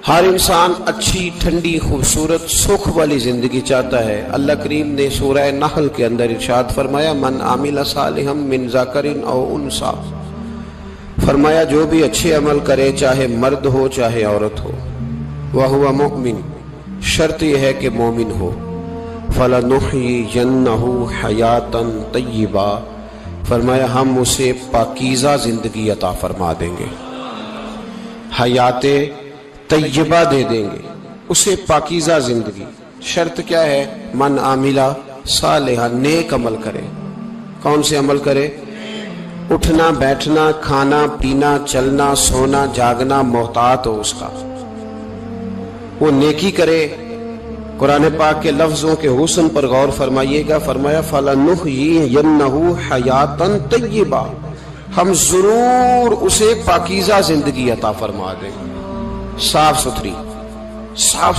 ہر انسان اچھی ٹھنڈی خوبصورت سکھ والی زندگی چاہتا ہے۔ اللہ کریم نے سورہ نحل کے اندر ارشاد فرمایا من عامل صالحا من ذکر او انثی، فرمایا جو بھی اچھے عمل کرے چاہے مرد ہو چاہے عورت ہو، وہو مؤمن، شرط یہ ہے کہ مومن ہو، فَلَنُحْيِيَنَّهُ حَيَاةً طَيِّبَةً، فرمایا ہم اسے پاکیزہ زندگی عطا فرما دیں گے، حیات طیبہ دے دیں گے اسے، پاکیزہ زندگی۔ شرط کیا ہے؟ من عاملہ صالحا، نیک عمل کرے۔ کون سے عمل کرے؟ اٹھنا بیٹھنا کھانا پینا چلنا سونا جاگنا محتاط ہو اس کا، وہ نیکی کرے۔ قرآن پاک کے لفظوں کے حسن پر غور فرمائیے گا، فرمایا فَلَنُحْيِيَنَّهُ حَيَاةً طَيِّبَةً، ہم ضرور اسے پاکیزہ زندگی عطا فرما دیں گے، صاف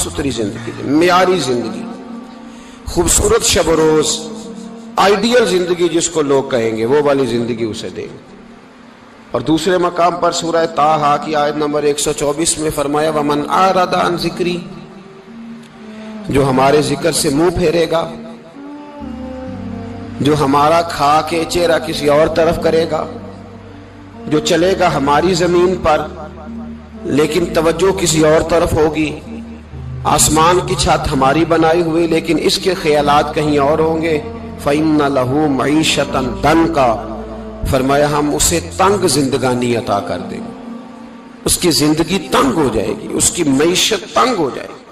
ستھری زندگی، معیاری زندگی، خوبصورت شب و روز، آئیڈیل زندگی جس کو لوگ کہیں گے وہ والی زندگی اسے دیں گے۔ اور دوسرے مقام پر سورہ طٰہٰ کی آیت نمبر 124 میں فرمایا وَمَنْ أَعْرَضَ عَنْ ذِكْرِی، جو ہمارے ذکر سے منہ پھیرے گا، جو ہمارا کھا کے چہرہ کسی اور طرف کرے گا، جو چلے گا ہماری زمین پر لیکن توجہ کسی اور طرف ہوگی، آسمان کی چھت ہماری بنائی ہوئی لیکن اس کے خیالات کہیں اور ہوں گے، فَإِنَّ لَهُ مَعِيشَةً ضَنْكًا، فرمایا ہم اسے تنگ زندگانی عطا کر دیں گے، اس کی زندگی تنگ ہو جائے گی، اس کی معیشت تنگ ہو جائے گی۔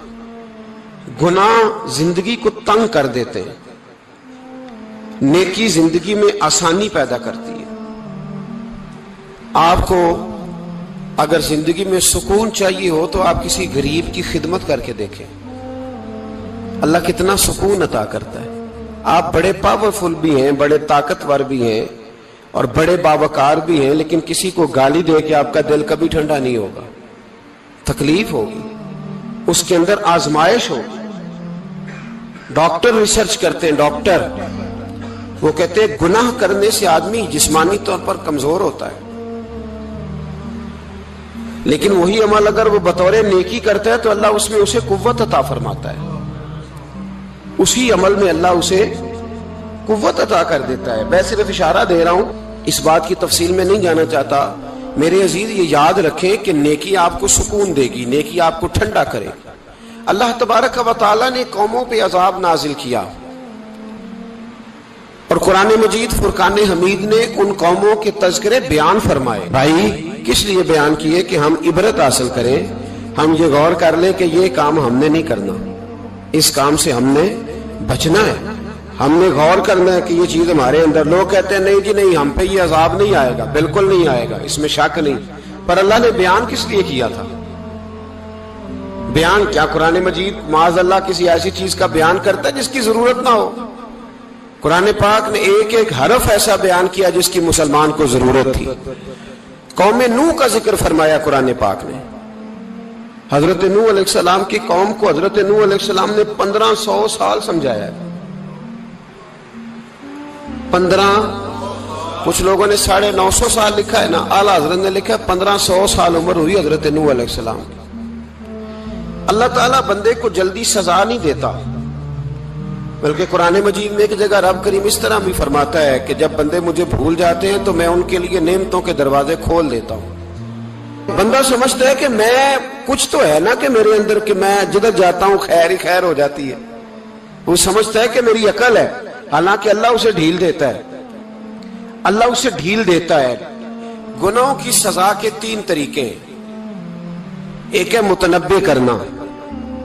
گناہ زندگی کو تنگ کر دیتے ہیں، نیکی زندگی میں آسانی پیدا کرتی ہے۔ آپ کو اگر زندگی میں سکون چاہیے ہو تو آپ کسی غریب کی خدمت کر کے دیکھیں، اللہ کتنا سکون عطا کرتا ہے۔ آپ بڑے پاورفل بھی ہیں، بڑے طاقتور بھی ہیں اور بڑے باوقار بھی ہیں، لیکن کسی کو گالی دے کے آپ کا دل کبھی ٹھنڈا نہیں ہوگا، تکلیف ہوگی، اس کے اندر آزمائش ہوگی۔ ڈاکٹر ریسرچ کرتے ہیں، ڈاکٹر وہ کہتے ہیں گناہ کرنے سے آدمی جسمانی طور پر کمزور ہوتا ہے، لیکن وہی عمل اگر وہ بطور نیکی کرتا ہے تو اللہ اس میں اسے قوت عطا فرماتا ہے، اسی عمل میں اللہ اسے قوت عطا کر دیتا ہے۔ میں صرف اشارہ دے رہا ہوں، اس بات کی تفصیل میں نہیں جانا چاہتا۔ میرے عزیز یہ یاد رکھیں کہ نیکی آپ کو سکون دے گی، نیکی آپ کو ٹھنڈا کرے گی۔ اللہ تبارک و تعالیٰ نے قوموں پہ عذاب نازل کیا اور قرآن مجید فرقان حمید نے ان قوموں کے تذکرے بیان فرمائے۔ بھائی کس لیے بیان کیے؟ کہ ہم عبرت حاصل کریں، ہم یہ غور کر لیں کہ یہ کام ہم نے نہیں کرنا، اس کام سے ہم نے بچنا ہے، ہم نے غور کرنا ہے کہ یہ چیز ہمارے اندر۔ لوگ کہتے ہیں نہیں جی نہیں، ہم پہ یہ عذاب نہیں آئے گا، بالکل نہیں آئے گا، اس میں شک نہیں۔ پر اللہ نے بیان کس لیے کیا تھا؟ بیان کیا قرآن مجید معاذ اللہ کسی ایسی چیز کا بیان کرتا ہے جس کی ضرورت نہ ہو؟ قرآن پاک نے ایک ایک حرف ایسا بیان کیا جس کی مسلمان کو ضرورت تھی۔ قوم نوح کا ذکر فرمایا قرآن پاک نے، حضرت نوح علیہ السلام کی قوم کو حضرت نوح علیہ السلام نے 1500 سال سمجھایا ہے۔ کچھ لوگوں نے 950 سال لکھا ہے نا، اعلیٰ حضرت نے لکھا ہے 1500 سال عمر ہوئی حضرت نوح علیہ السلام کی۔ اللہ تعالیٰ بندے کو جلدی سزا نہیں دیتا، بلکہ قرآن مجید میں ایک جگہ رب کریم اس طرح بھی فرماتا ہے کہ جب بندے مجھے بھول جاتے ہیں تو میں ان کے لیے نعمتوں کے دروازے کھول دیتا ہوں۔ بندہ سمجھتا ہے کہ میں کچھ تو ہے نا کہ میرے اندر کہ میں جدھر جاتا ہوں خیر ہی خیر ہو جاتی ہے، وہ سمجھتا ہے کہ میری عقل ہے، حالانکہ اللہ اسے ڈھیل دیتا ہے۔ اللہ اسے ڈھیل دیتا ہے۔ گناہوں کی سزا کے 3 طریقے ہیں۔ ایک ہے متنبہ کرنا،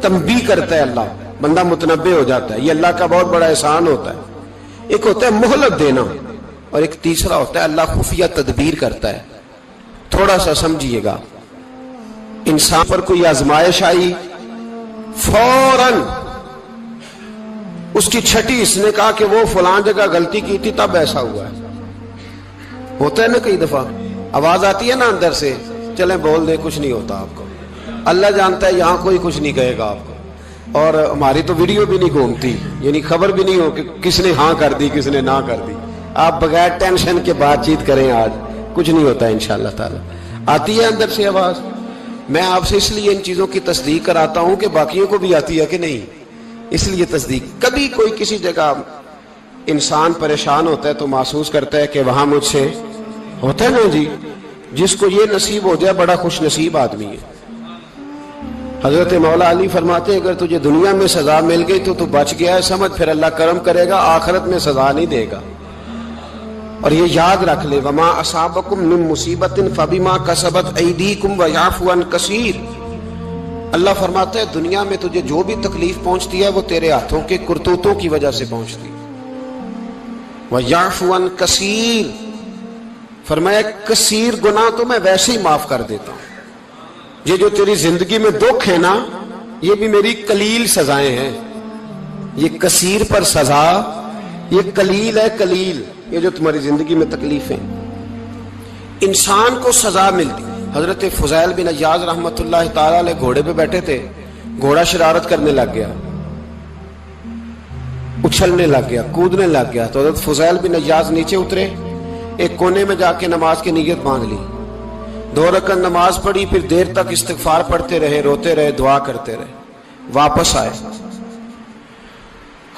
تنبیہ کرتا ہے اللہ، بندہ متنبہ ہو جاتا ہے، یہ اللہ کا بہت بڑا احسان ہوتا ہے۔ ایک ہوتا ہے مہلت دینا، اور ایک تیسرا ہوتا ہے اللہ خفیہ تدبیر کرتا ہے۔ تھوڑا سا سمجھیے گا، انسان پر کوئی آزمائش آئی، فوراً اس کی چھٹی اس نے کہا کہ وہ فلان جگہ غلطی کی تھی تب ایسا ہوا ہے۔ ہوتا ہے نا کئی دفعہ آواز آتی ہے نا اندر سے، چلیں بول دیں کچھ نہیں ہوتا آپ کو، اللہ جانتا ہے یہاں کوئی کچھ نہیں کہے گا آپ کو، اور ہماری تو ویڈیو بھی نہیں گھومتی، یعنی خبر بھی نہیں ہو کہ کس نے ہاں کر دی کس نے نہ کر دی۔ آپ بغیر ٹینشن کے بات چیت کریں، آج کچھ نہیں ہوتا انشاءاللہ تعالی۔ آتی ہے اندر سے آواز، میں آپ سے اس لیے ان چیزوں کی تصدیق کراتا ہوں کہ باقیوں کو بھی آتی ہے کہ نہیں، اس لیے تصدیق. کبھی کوئی کسی جگہ انسان پریشان ہوتا ہے تو محسوس کرتا ہے کہ وہاں مجھ سے ہوتا ہے نا جی. جس کو یہ نصیب ہو جائے بڑا خوش نصیب آدمی ہے. حضرت مولا علی فرماتے ہیں اگر تجھے دنیا میں سزا مل گئی تو بچ گیا ہے، سمجھ پھر اللہ کرم کرے گا، آخرت میں سزا نہیں دے گا. اور یہ یاد رکھ لے وما اصابکم من مصیبت فبما کسبت ایدیکم ویعفو عن کثیر. اللہ فرماتا ہے دنیا میں تجھے جو بھی تکلیف پہنچتی ہے وہ تیرے ہاتھوں کے کرتوتوں کی وجہ سے پہنچتی ہے. ویعفو عن کثیر، فرمایا کثیر گناہ تو میں ویسے ہی معاف کر دیتا ہوں. یہ جو تیری زندگی میں دکھ ہے نا یہ بھی میری قلیل سزائیں ہیں. یہ کثیر پر سزا، یہ قلیل ہے قلیل. یہ جو تمہاری زندگی میں تکلیف ہیں انسان کو سزا ملتی. حضرت فضیل بن عیاض رحمت اللہ تعالی علیہ گھوڑے پہ بیٹھے تھے، گھوڑا شرارت کرنے لگ گیا، اچھلنے لگ گیا، کودنے لگ گیا. تو حضرت فضیل بن عیاض نیچے اترے، ایک کونے میں جا کے نماز کی نیت باندھ لی، 2 رکعت نماز پڑھی، پھر دیر تک استغفار پڑھتے رہے، روتے رہے، دعا کرتے رہے. واپس آئے،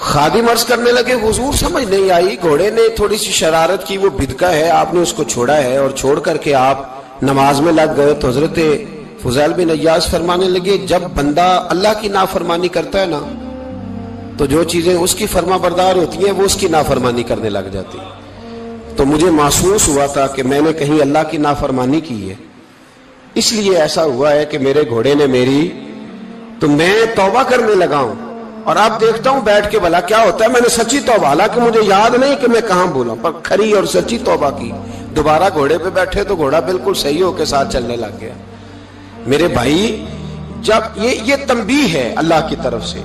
خادم عرض کرنے لگے حضور سمجھ نہیں آئی، گھوڑے نے تھوڑی سی شرارت کی، وہ بدکا ہے، آپ نے اس کو چھوڑا ہے اور چھوڑ کر کے آپ نماز میں لگ گئے. تو حضرت فضیل بن عیاض فرمانے لگے جب بندہ اللہ کی نافرمانی کرتا ہے نا تو جو چیزیں اس کی فرما بردار ہوتی ہیں وہ اس کی نافرمانی کرنے لگ جاتی. تو مجھے محسوس ہوا تھا کہ میں نے کہیں اللہ کی نافرمانی کی ہے، اس لیے ایسا ہوا ہے کہ میرے گھوڑے نے میری، تو میں توبہ کرنے لگا ہوں. اور اب دیکھتا ہوں بیٹھ کے بھلا کیا ہوتا ہے. میں نے سچی توبہ، حالانکہ مجھے یاد نہیں کہ میں کہاں بولا، پر کھری اور سچی توبہ کی. دوبارہ گھوڑے پہ بیٹھے تو گھوڑا بالکل صحیح ہو کے ساتھ چلنے لگ گیا. میرے بھائی جب یہ تنبیہ ہے اللہ کی طرف سے،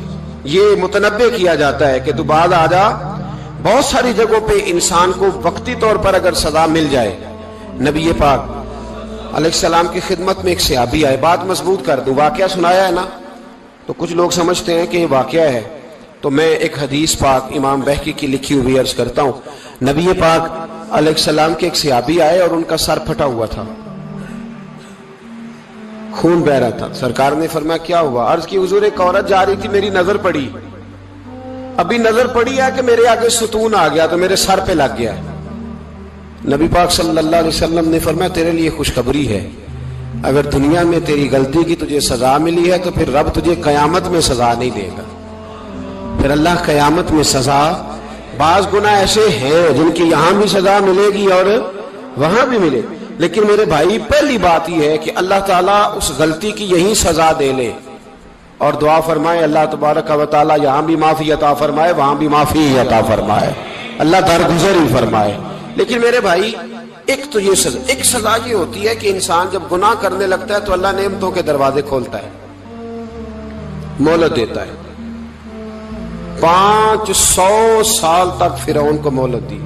یہ متنبہ کیا جاتا ہے کہ تو بعد آ جا. بہت ساری جگہوں پہ انسان کو وقتی طور پر اگر سزا مل جائے، نبی پاک علیہ السلام کی خدمت میں ایک صحابی آئے، بات مضبوط کر دوں، واقعہ سنایا ہے نا تو کچھ لوگ سمجھتے ہیں کہ یہ واقعہ ہے، تو میں ایک حدیث پاک امام بہقی کی لکھی ہوئی عرض کرتا ہوں. نبی پاک علیہ السلام کے ایک صحابی آئے اور ان کا سر پھٹا ہوا تھا، خون بہ رہا تھا. سرکار نے فرمایا کیا ہوا؟ عرض کی حضور ایک عورت جا رہی تھی، میری نظر پڑی، ابھی نظر پڑی ہے کہ میرے آگے ستون آ گیا تو میرے سر پہ لگ گیا. نبی پاک صلی اللہ علیہ وسلم نے فرمایا تیرے لیے خوشخبری ہے، اگر دنیا میں تیری غلطی کی تجھے سزا ملی ہے تو پھر رب تجھے قیامت میں سزا نہیں دے گا. پھر اللہ قیامت میں سزا، بعض گناہ ایسے ہیں جن کی یہاں بھی سزا ملے گی اور وہاں بھی ملے، لیکن میرے بھائی پہلی بات یہ ہے کہ اللہ تعالیٰ اس غلطی کی یہی سزا دے لے اور دعا فرمائے اللہ تبارک و تعالیٰ یہاں بھی معافی عطا فرمائے، وہاں بھی معافی عطا فرمائے، اللہ درگزر ہی فرمائے. لیکن میرے بھائی ایک تو یہ سزا، ایک سزا یہ ہوتی ہے کہ انسان جب گناہ کرنے لگتا ہے تو اللہ نعمتوں کے دروازے کھولتا ہے، مہلت دیتا ہے. 500 سال تک فرعون کو مہلت دی.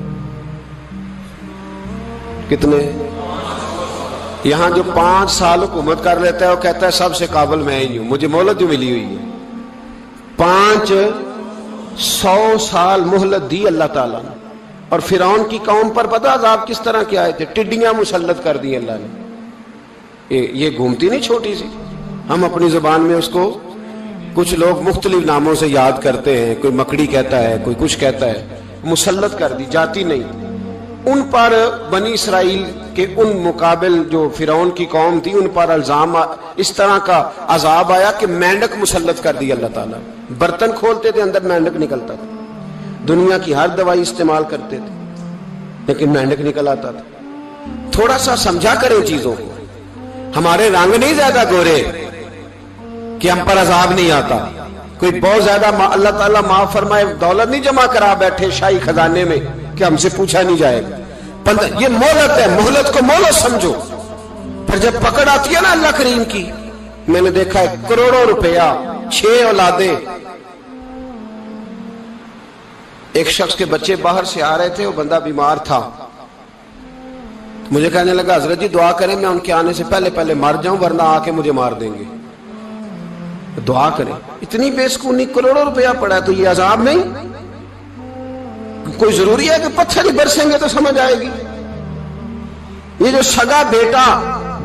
کتنے؟ یہاں جو 5 سال حکومت کر لیتا ہے وہ کہتا ہے سب سے قابل میں ہی ہوں، مجھے مہلت جو ملی ہوئی ہے. 500 سال مہلت دی اللہ تعالیٰ نے. اور فرعون کی قوم پر پتہ عذاب کس طرح کے آئے تھے؟ ٹڈیاں مسلط کر دی اللہ نے. یہ گھومتی نہیں چھوٹی سی، ہم اپنی زبان میں اس کو کچھ لوگ مختلف ناموں سے یاد کرتے ہیں، کوئی مکڑی کہتا ہے، کوئی کچھ کہتا ہے. مسلط کر دی، جاتی نہیں. ان پر بنی اسرائیل کے ان مقابل جو فرعون کی قوم تھی ان پر الزام اس طرح کا عذاب آیا کہ مینڈک مسلط کر دی اللہ تعالیٰ. برتن کھولتے تھے اندر مینڈک نکلتا تھا، دنیا کی ہر دوائی استعمال کرتے تھے لیکن مینڈک نکل آتا تھا. تھوڑا سا سمجھا کریں چیزوں کو. ہمارے رنگ نہیں زیادہ گورے کہ ہم پر عذاب نہیں آتا. کوئی بہت زیادہ اللہ تعالیٰ معاف فرمائے دولت نہیں جمع کرا بیٹھے شاہی خزانے میں کہ ہم سے پوچھا نہیں جائے گا. یہ مہلت ہے، مہلت کو مہلت سمجھو. پھر جب پکڑ آتی ہے نا اللہ کریم کی، میں نے دیکھا ہے کروڑوں روپیہ، 6 اولادیں. ایک شخص کے بچے باہر سے آ رہے تھے، وہ بندہ بیمار تھا. مجھے کہنے لگا حضرت جی دعا کریں میں ان کے آنے سے پہلے مر جاؤں ورنہ آ کے مجھے مار دیں گے. دعا کریں. اتنی بے سکونی، کروڑوں روپیہ پڑا ہے تو یہ عذاب نہیں؟ کوئی ضروری ہے کہ پتھر ہی برسیں گے تو سمجھ آئے گی؟ یہ جو سگا بیٹا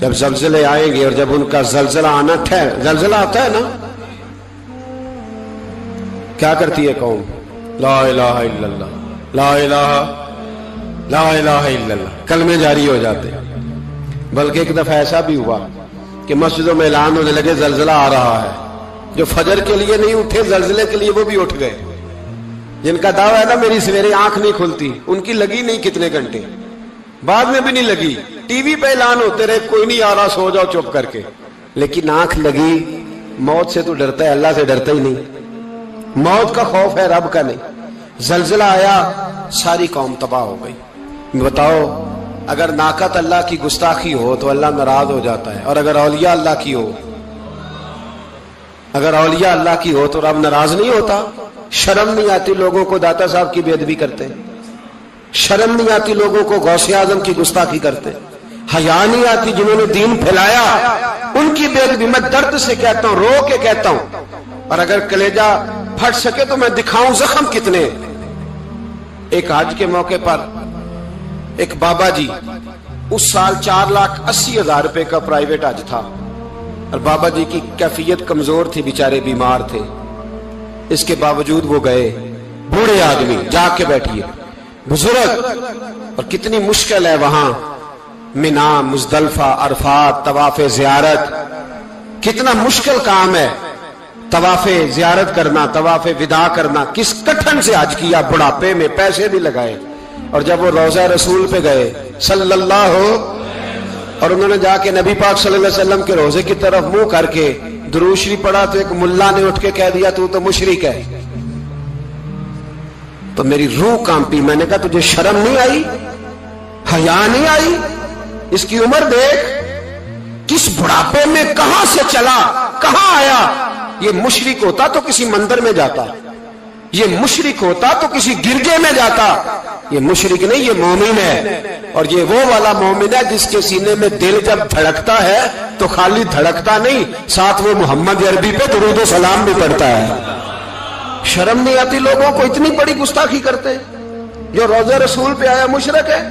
جب زلزلے آئیں گے اور جب ان کا زلزلہ آنا زلزلہ آتا ہے نا، کیا کرتی ہے قوم؟ لا الہ الا اللہ، لا الہ الا اللہ، کلمے جاری ہو جاتے ہیں۔ بلکہ ایک دفعہ ایسا بھی ہوا کہ مسجدوں میں اعلان ہونے لگے زلزلہ آ رہا ہے، جو فجر کے لیے نہیں اٹھے زلزلے کے لیے وہ بھی اٹھ گئے، جن کا دعویٰ ہے نا میری سویرے آنکھ نہیں کھلتی، ان کی لگی نہیں کتنے گھنٹے، بعد میں بھی نہیں لگی، ٹی وی پہ اعلان ہوتے رہے کوئی نہیں آ رہا سو جاؤ چپ کر کے، لیکن آنکھ لگی۔ موت سے تو ڈرتا ہے، اللہ سے ڈرتا ہی نہیں، موت کا خوف ہے رب کا نہیں۔ زلزلہ آیا ساری قوم تباہ ہو گئی۔ بتاؤ اگر ناقت اللہ کی گستاخی ہو تو اللہ ناراض ہو جاتا ہے، اور اگر اولیاء اللہ کی ہو، اگر اولیاء اللہ کی ہو تو رب ناراض نہیں ہوتا؟ شرم نہیں آتی لوگوں کو داتا صاحب کی بے ادبی کرتے، شرم نہیں آتی لوگوں کو غوث اعظم کی گستاخی کرتے، حیا نہیں آتی جنہوں نے دین پھیلایا ان کی بے ادبی؟ میں درد سے کہتا ہوں، رو کے کہتا ہوں، اور اگر کلیجہ پھٹ سکے تو میں دکھاؤں زخم کتنے۔ ایک حج کے موقع پر ایک بابا جی، اس سال 4,80,000 روپے کا پرائیویٹ حج تھا، اور بابا جی کی کیفیت کمزور تھی، بیچارے بیمار تھے، اس کے باوجود وہ گئے۔ بوڑھے آدمی، جا کے بیٹھیے، بزرگ، اور کتنی مشکل ہے وہاں منا، مزدلفہ، عرفات، طواف زیارت، کتنا مشکل کام ہے طواف زیارت کرنا، طواف وداع کرنا، کس کٹھن سے حج کیا، بڑھاپے میں پیسے بھی لگائے، اور جب وہ روضہ رسول پہ گئے صلی اللہ، اور انہوں نے جا کے نبی پاک صلی اللہ علیہ وسلم کے روضے کی طرف منہ کر کے درود شریف پڑھا تو ایک ملا نے اٹھ کے کہہ دیا تو مشرک ہے۔ تو میری روح کانپی، میں نے کہا تجھے شرم نہیں آئی، حیا نہیں آئی؟ اس کی عمر دیکھ، کس بڑھاپے میں کہاں سے چلا کہاں آیا۔ یہ مشرک ہوتا تو کسی مندر میں جاتا، یہ مشرک ہوتا تو کسی گرجے میں جاتا، یہ مشرک نہیں، یہ مومن ہے، اور یہ وہ والا مومن ہے جس کے سینے میں دل جب دھڑکتا ہے تو خالی دھڑکتا نہیں، ساتھ وہ محمد عربی پہ درود و سلام بھی پڑھتا ہے۔ شرم نہیں آتی لوگوں کو؟ اتنی بڑی گستاخی کرتے، جو روضہ رسول پہ آیا مشرک ہے۔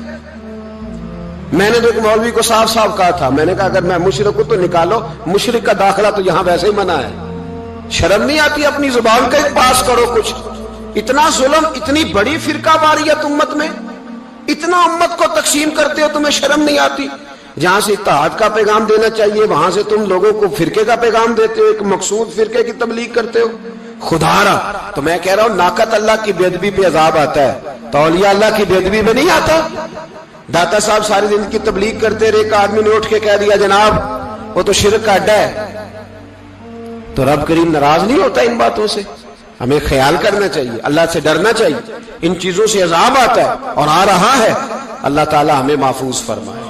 میں نے تو ایک مولوی کو صاف صاف کہا تھا، میں نے کہا اگر میں مشرک ہوں تو نکالو، مشرک کا داخلہ تو یہاں ویسے ہی منع ہے۔ شرم نہیں آتی؟ اپنی زبان کا ایک پاس کرو کچھ۔ اتنا ظلم، اتنی بڑی فرقہ واریت امت میں، اتنا امت کو تقسیم کرتے ہو، تمہیں شرم نہیں آتی؟ جہاں سے اتحاد کا پیغام دینا چاہیے وہاں سے تم لوگوں کو فرقے کا پیغام دیتے ہو، ایک مقصود فرقے کی تبلیغ کرتے ہو۔ خدا را، تو میں کہہ رہا ہوں ناقت اللہ کی بے ادبی پہ عذاب آتا ہے، تو اولیاء اللہ کی بے ادبی پہ نہیں آتا؟ داتا صاحب ساری زندگی تبلیغ کرتے رہے، ایک آدمی نے اٹھ کے کہہ دیا جناب وہ تو شرک کا اڈا ہے، تو رب کریم ناراض نہیں ہوتا ان باتوں سے؟ ہمیں خیال کرنا چاہیے، اللہ سے ڈرنا چاہیے، ان چیزوں سے عذاب آتا ہے اور آ رہا ہے، اللہ تعالی ہمیں محفوظ فرمائے۔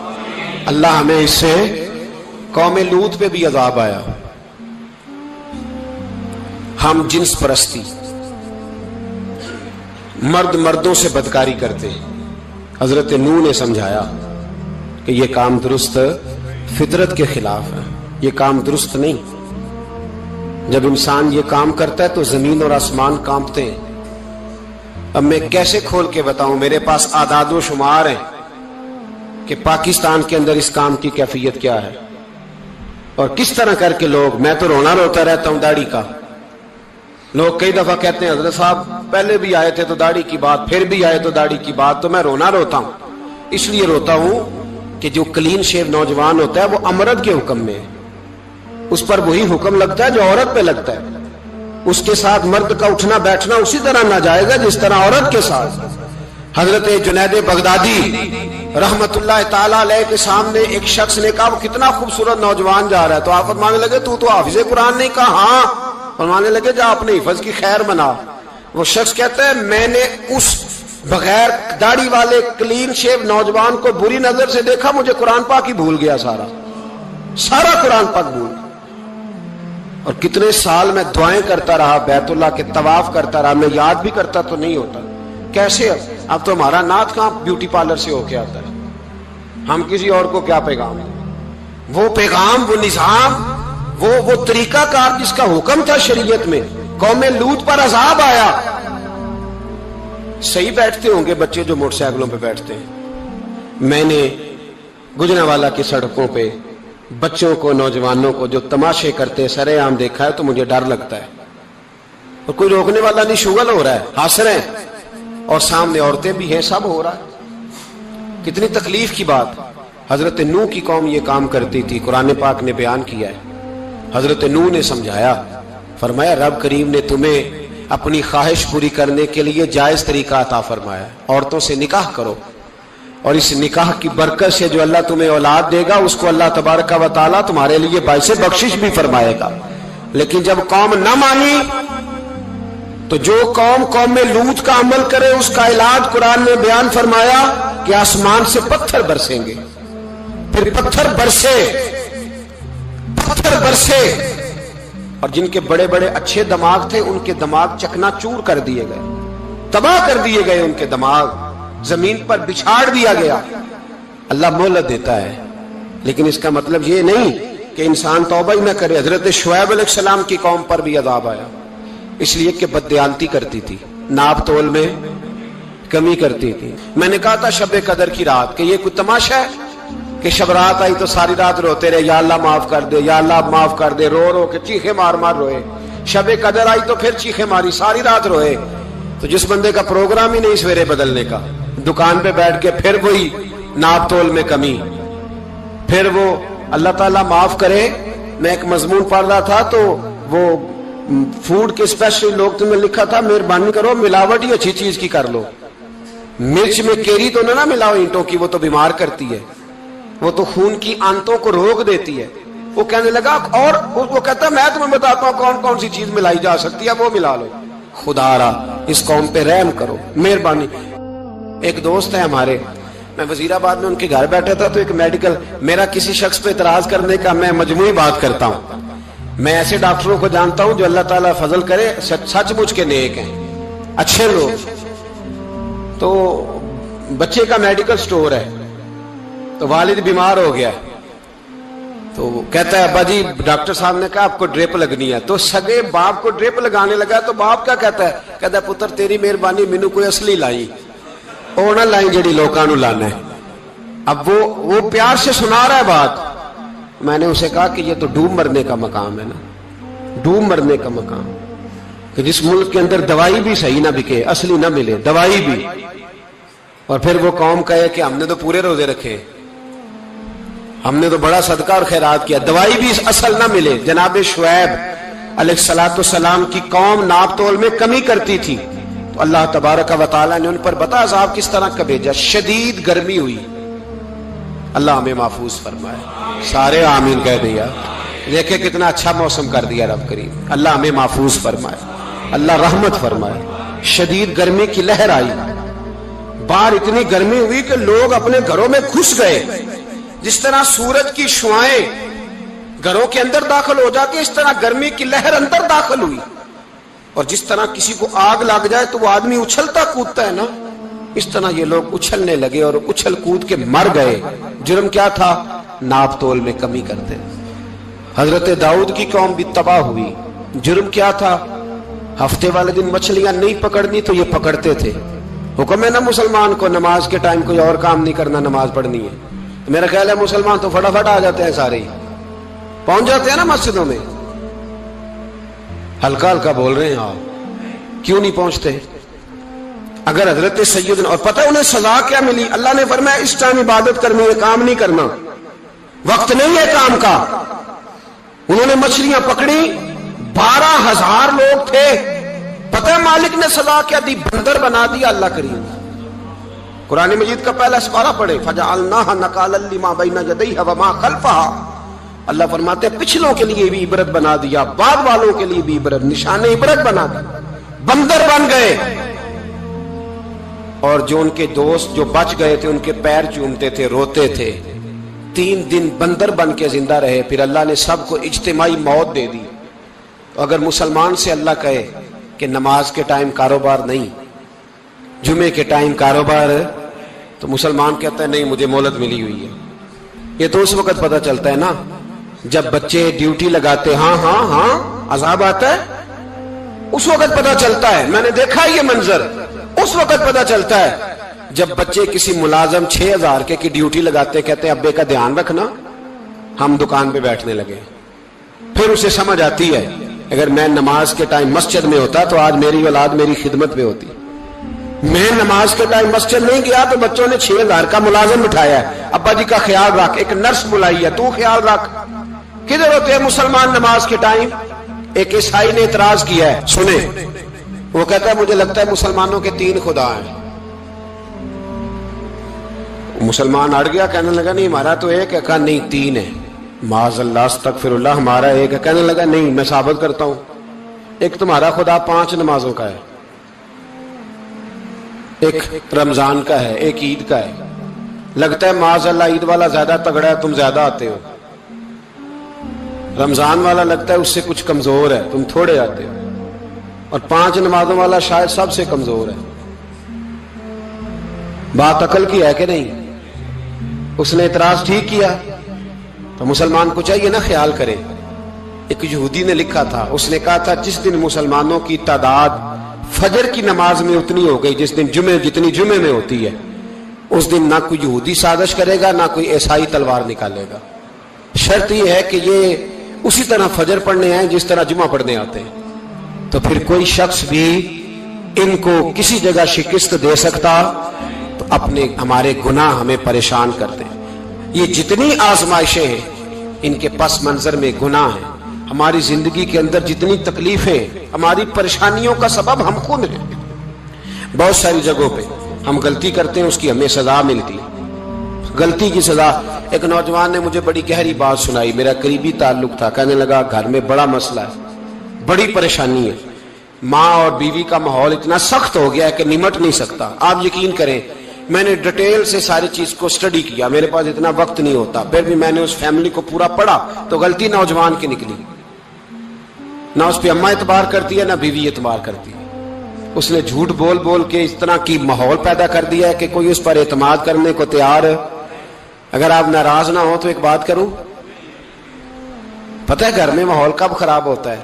اللہ ہمیں اس سے، قوم لوط پہ بھی عذاب آیا، ہم جنس پرستی، مرد مردوں سے بدکاری کرتے ہیں۔ حضرت نوح نے سمجھایا کہ یہ کام درست فطرت کے خلاف ہے، یہ کام درست نہیں۔ جب انسان یہ کام کرتا ہے تو زمین اور آسمان کانپتے ہیں۔ اب میں کیسے کھول کے بتاؤں، میرے پاس اعداد و شمار ہیں کہ پاکستان کے اندر اس کام کی کیفیت کیا ہے، اور کس طرح کر کے لوگ، میں تو رونا روتا رہتا ہوں داڑھی کا۔ لوگ کئی دفعہ کہتے ہیں حضرت صاحب پہلے بھی آئے تھے تو داڑھی کی بات، پھر بھی آئے تو داڑھی کی بات، تو میں رونا روتا ہوں۔ اس لیے روتا ہوں کہ جو کلین شیو نوجوان ہوتا ہے وہ امرد کے حکم میں ہے، اس پر وہی حکم لگتا ہے جو عورت پہ لگتا ہے، اس کے ساتھ مرد کا اٹھنا بیٹھنا اسی طرح ناجائز ہے جس طرح عورت کے ساتھ۔ حضرت جنید بغدادی رحمت اللہ تعالی علیہ کے سامنے ایک شخص نے کہا وہ کتنا خوبصورت نوجوان جا رہا ہے، تو آپ فرمانے لگے تو حافظ قرآن نہیں؟ کہا ہاں۔ فرمانے لگے جا اپنے حفظ کی خیر بنا۔ وہ شخص کہتا ہے میں نے اس بغیر داڑھی والے کلین شیو نوجوان کو بری نظر سے دیکھا، مجھے قرآن پاک ہی بھول گیا، سارا قرآن پاک بھول گیا۔ اور کتنے سال میں دعائیں کرتا رہا، بیت اللہ کے طواف کرتا رہا، میں یاد بھی کرتا تو نہیں ہوتا۔ کیسے؟ اب تو ہمارا نعت کہاں بیوٹی پارلر سے ہو کے آتا ہے، ہم کسی اور کو کیا پیغام ہے؟ وہ پیغام، وہ نظام، وہ طریقہ کار جس کا حکم تھا شریعت میں، قوم لوط پر عذاب آیا۔ صحیح بیٹھتے ہوں گے بچے جو موٹر سائیکلوں پہ بیٹھتے ہیں۔ میں نے گجرانوالہ کی سڑکوں پہ بچوں کو نوجوانوں کو جو تماشے کرتے سرے عام دیکھا ہے تو مجھے ڈر لگتا ہے، اور کوئی روکنے والا نہیں، شغل ہو رہا ہے، ہنس رہے ہیں اور سامنے عورتیں بھی ہیں، سب ہو رہا ہے۔ کتنی تکلیف کی بات۔ حضرت نوح کی قوم یہ کام کرتی تھی، قرآن پاک نے بیان کیا ہے۔ حضرت نوح نے سمجھایا، فرمایا رب کریم نے تمہیں اپنی خواہش پوری کرنے کے لیے جائز طریقہ عطا فرمایا، عورتوں سے نکاح کرو، اور اس نکاح کی برکت سے جو اللہ تمہیں اولاد دے گا اس کو اللہ تبارک و تعالیٰ تمہارے لیے باعث بخشش بھی فرمائے گا۔ لیکن جب قوم نہ مانی تو جو قوم میں لوط کا عمل کرے اس کا علاج قرآن نے بیان فرمایا کہ آسمان سے پتھر برسیں گے، پھر پتھر برسے، اور جن کے بڑے بڑے اچھے دماغ تھے ان کے دماغ چکنا چور کر دیے گئے، تباہ کر دیے گئے، ان کے دماغ زمین پر بچھاڑ دیا گیا۔ اللہ مہلت دیتا ہے، لیکن اس کا مطلب یہ نہیں کہ انسان توبہ ہی نہ کرے۔ حضرت شعیب علیہ السلام کی قوم پر بھی عذاب آیا، اس لیے کہ بددیانتی کرتی تھی، ناپ تول میں کمی کرتی تھی۔ میں نے کہا تھا شب قدر کی رات کہ یہ کوئی تماشا ہے کہ شب رات آئی تو ساری رات روتے رہے، یا اللہ معاف کر دے، یا اللہ معاف کر دے، رو رو کے چیخے مار مار روئے۔ شب قدر آئی تو پھر چیخے ماری، ساری رات روئے۔ تو جس بندے کا پروگرام ہی نہیں سویرے بدلنے کا، دکان پہ بیٹھ کے پھر وہی ناپ تول میں کمی، پھر وہ اللہ تعالیٰ معاف کرے۔ میں ایک مضمون پڑھ رہا تھا تو وہ فوڈ کے اسپیشل لوگ تمہیں لکھا تھا مہربانی کرو ملاوٹ ہی اچھی چیز کی کر لو، مرچ میں کیری تو نہ ملاؤ اینٹوں کی، وہ تو بیمار کرتی ہے، وہ تو خون کی آنتوں کو روک دیتی ہے۔ وہ کہنے لگا، اور وہ کہتا ہے میں تمہیں بتاتا ہوں کون کون سی چیز ملائی جا سکتی ہے، وہ ملا لو۔ خدا را اس قوم پہ رحم کرو، مہربانی۔ ایک دوست ہے ہمارے، میں وزیر آباد میں ان کے گھر بیٹھا تھا تو ایک میڈیکل، میرا کسی شخص پہ اعتراض کرنے کا میں مجموعی بات کرتا ہوں۔ میں ایسے ڈاکٹروں کو جانتا ہوں جو اللہ تعالیٰ فضل کرے سچ مچ کے نیک ہیں، اچھے لوگ۔ تو بچے کا میڈیکل سٹور ہے، تو والد بیمار ہو گیا، تو کہتا ہے ابا جی ڈاکٹر صاحب نے کہا آپ کو ڈرپ لگنی ہے، تو سگے باپ کو ڈرپ لگانے لگا تو باپ کیا کہتا ہے پتر تیری مہربانی مینوں کوئی اصلی لائی، وہ نہ لائی جڑی لوکاں نوں لانا ہے۔ اب وہ پیار سے سنا رہا ہے بات۔ میں نے اسے کہا کہ یہ تو ڈوب مرنے کا مقام ہے نا، ڈوب مرنے کا مقام، کہ جس ملک کے اندر دوائی بھی صحیح نہ بکے، اصلی نہ ملے دوائی بھی، اور پھر وہ قوم کہے کہ ہم نے تو پورے روزے رکھے، ہم نے تو بڑا صدقہ اور خیرات کیا، دوائی بھی اصل نہ ملے۔ جناب شعیب علیہ السلام کی قوم ناپ تول میں کمی کرتی تھی، تو اللہ تبارک و تعالیٰ نے ان پر بتا عذاب کس طرح کا بھیجا، شدید گرمی ہوئی۔ اللہ ہمیں محفوظ فرمائے، سارے آمین کہہ دیا۔ دیکھیں کتنا اچھا موسم کر دیا رب کریم، اللہ ہمیں محفوظ فرمائے، اللہ رحمت فرمائے۔ شدید گرمی کی لہر آئی، باہر اتنی گرمی ہوئی کہ لوگ اپنے گھروں میں گھس گئے۔ جس طرح سورج کی شعائیں گھروں کے اندر داخل ہو جاتی ہے، اس طرح گرمی کی لہر اندر داخل ہوئی، اور جس طرح کسی کو آگ لگ جائے تو وہ آدمی اچھلتا کودتا ہے نا، اس طرح یہ لوگ اچھلنے لگے اور اچھل کود کے مر گئے۔ جرم کیا تھا؟ ناپ تول میں کمی کرتے۔ حضرت داؤد کی قوم بھی تباہ ہوئی، جرم کیا تھا؟ ہفتے والے دن مچھلیاں نہیں پکڑنی تو یہ پکڑتے تھے۔ حکم ہے نا مسلمان کو نماز کے ٹائم کوئی اور کام نہیں کرنا، نماز پڑھنی ہے۔ میرا خیال ہے مسلمان تو فٹافٹ آ جاتے ہیں، سارے پہنچ جاتے ہیں نا مسجدوں میں۔ ہلکا ہلکا بول رہے ہیں آپ، کیوں نہیں پہنچتے؟ اگر حضرت سیدنا، اور پتہ انہیں سزا کیا ملی؟ اللہ نے فرمایا اس ٹائم عبادت کرنی ہے، کام نہیں کرنا، وقت نہیں ہے کام کا۔ انہوں نے مچھلیاں پکڑی، 12,000 لوگ تھے، پتہ مالک نے سزا کیا دی؟ بندر بنا دیا اللہ کریم۔ قرآن مجید کا پہلا سپارہ پڑھے، فَجَعَلْنَاهَا نَكَالًا لِمَا بَيْنَ يَدَيْهَا وَمَا خَلْفَهَا۔ اللہ فرماتے ہیں پچھلوں کے لیے بھی عبرت بنا دیا، بعد والوں کے لیے بھی عبرت، نشان عبرت بنا دیا۔ بندر بن گئے، اور جو ان کے دوست جو بچ گئے تھے ان کے پیر چومتے تھے، روتے تھے۔ 3 دن بندر بن کے زندہ رہے، پھر اللہ نے سب کو اجتماعی موت دے دی۔ تو اگر مسلمان سے اللہ کہے کہ نماز کے ٹائم کاروبار نہیں، جمعے کے ٹائم کاروبار، تو مسلمان کہتا ہے نہیں مجھے مہلت ملی ہوئی ہے۔ یہ تو اس وقت پتہ چلتا ہے نا جب بچے ڈیوٹی لگاتے، ہاں ہاں ہاں عذاب آتا ہے، اس وقت پتہ چلتا ہے۔ میں نے دیکھا یہ منظر، اس وقت پتہ چلتا ہے جب بچے کسی ملازم 6,000 کی ڈیوٹی لگاتے، کہتے ہیں ابے کا دھیان رکھنا، ہم دکان پہ بیٹھنے لگے. پھر اسے سمجھ آتی ہے اگر میں نماز کے ٹائم مسجد میں ہوتا تو آج میری اولاد میری خدمت پہ ہوتی. میں نماز کے ٹائم مسجد نہیں گیا تو بچوں نے 6,000 کا ملازم بٹھایا ہے. ابا جی کا خیال رکھ, ایک نرس بلائی ہے, تو خیال رکھ. کدھر ہوتے ہیں مسلمان نماز کے ٹائم؟ ایک عیسائی نے اعتراض کیا ہے, سنیں. وہ کہتا ہے مجھے لگتا ہے مسلمانوں کے 3 خدا ہیں. مسلمان اڑ گیا, کہنے لگا نہیں ہمارا تو ایک ہے. کہا نہیں 3 ہے. معاذ اللہ استغفر اللہ, ہمارا ایک ہے. کہنے لگا نہیں میں ثابت کرتا ہوں, ایک تمہارا خدا 5 نمازوں کا ہے, ایک رمضان کا ہے, ایک عید کا ہے. لگتا ہے معاذ اللہ عید والا زیادہ تگڑا ہے, تم زیادہ آتے ہو. رمضان والا لگتا ہے اس سے کچھ کمزور ہے, تم تھوڑے آتے ہو. اور 5 نمازوں والا شاید سب سے کمزور ہے. بات عقل کی ہے کہ نہیں؟ اس نے اعتراض ٹھیک کیا. تو مسلمان کو چاہیے نا خیال کرے. ایک یہودی نے لکھا تھا, اس نے کہا تھا جس دن مسلمانوں کی تعداد فجر کی نماز میں اتنی ہو گئی جس دن جتنی جمعے میں ہوتی ہے, اس دن نہ کوئی یہودی سازش کرے گا نہ کوئی عیسائی تلوار نکالے گا. شرط یہ ہے کہ یہ اسی طرح فجر پڑھنے آئے جس طرح جمعہ پڑھنے آتے ہیں. تو پھر کوئی شخص بھی ان کو کسی جگہ شکست دے سکتا تو ہمارے گناہ ہمیں پریشان کرتے ہیں. یہ جتنی آزمائشیں ہیں ان کے پس منظر میں گناہ ہیں. ہماری زندگی کے اندر جتنی تکلیفیں, ہماری پریشانیوں کا سبب ہم خود ہیں. بہت ساری جگہوں پہ ہم غلطی کرتے ہیں, اس کی ہمیں سزا ملتی ہے. غلطی کی سزا. ایک نوجوان نے مجھے بڑی گہری بات سنائی, میرا قریبی تعلق تھا. کہنے لگا گھر میں بڑا مسئلہ ہے, بڑی پریشانی ہے, ماں اور بیوی کا ماحول اتنا سخت ہو گیا ہے کہ نمٹ نہیں سکتا. آپ یقین کریں میں نے ڈیٹیل سے ساری چیز کو سٹڈی کیا, میرے پاس اتنا وقت نہیں ہوتا, پھر بھی میں نے اس فیملی کو پورا پڑھا تو غلطی نوجوان کی نکلی. نہ اس پہ اماں اعتبار کرتی ہے نہ بیوی اعتبار کرتی ہے. اس نے جھوٹ بول بول کے اس طرح کی ماحول پیدا کر دیا ہے کہ کوئی اس پر اعتماد کرنے کو تیار ہے. اگر آپ ناراض نہ ہو تو ایک بات کروں, پتہ ہے گھر میں ماحول کب خراب ہوتا ہے؟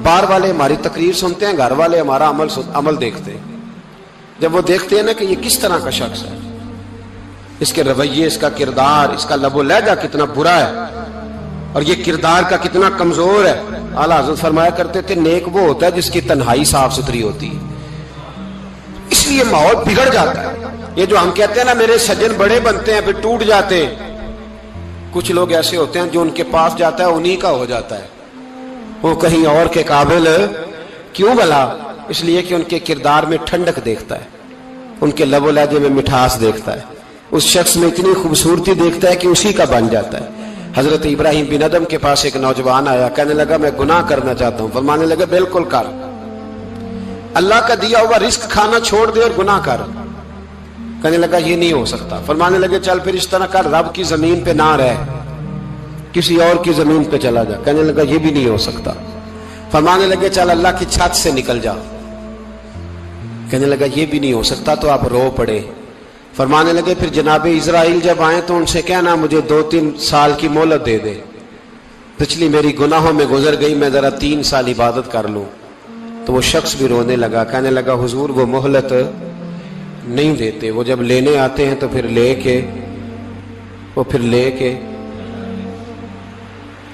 باہر والے ہماری تقریر سنتے ہیں, گھر والے ہمارا عمل دیکھتے ہیں. جب وہ دیکھتے ہیں نا کہ یہ کس طرح کا شخص ہے, اس کے رویے, اس کا کردار, اس کا لب و لہجہ کتنا برا ہے اور یہ کردار کا کتنا کمزور ہے. اعلیٰ حضرت فرمایا کرتے تھے نیک وہ ہوتا ہے جس کی تنہائی صاف ستھری ہوتی ہے. اس لیے ماحول بگڑ جاتا ہے. یہ جو ہم کہتے ہیں نا میرے سجن بڑے بنتے ہیں پھر ٹوٹ جاتے ہیں, کچھ لوگ ایسے ہوتے ہیں جو ان کے پاس جاتا ہے انہی کا ہو جاتا ہے. وہ کہیں اور کے قابل کیوں بھلا؟ اس لیے کہ ان کے کردار میں ٹھنڈک دیکھتا ہے, ان کے لب و لہجے میں مٹھاس دیکھتا ہے, اس شخص میں اتنی خوبصورتی دیکھتا ہے کہ اسی کا بن جاتا ہے. حضرت ابراہیم بن ادم کے پاس ایک نوجوان آیا, کہنے لگا میں گناہ کرنا چاہتا ہوں. فرمانے لگا بالکل کر, اللہ کا دیا ہوا رزق کھانا چھوڑ دے اور گناہ کر. کہنے لگا یہ نہیں ہو سکتا. فرمانے لگے چل پھر اس طرح کر, رب کی زمین پہ نہ رہ, کسی اور کی زمین پہ چلا جا. کہنے لگا یہ بھی نہیں ہو سکتا. فرمانے لگے چل اللہ کی چھت سے نکل جا. کہنے لگا یہ بھی نہیں ہو سکتا. تو آپ رو پڑے. فرمانے لگے پھر جناب اسرائیل جب آئیں تو ان سے کہنا مجھے 2-3 سال کی مہلت دے دے, پچھلی میری گناہوں میں گزر گئی, میں ذرا 3 سال عبادت کر لوں. تو وہ شخص بھی رونے لگا, کہنے لگا حضور وہ مہلت نہیں دیتے, وہ جب لینے آتے ہیں تو پھر لے کے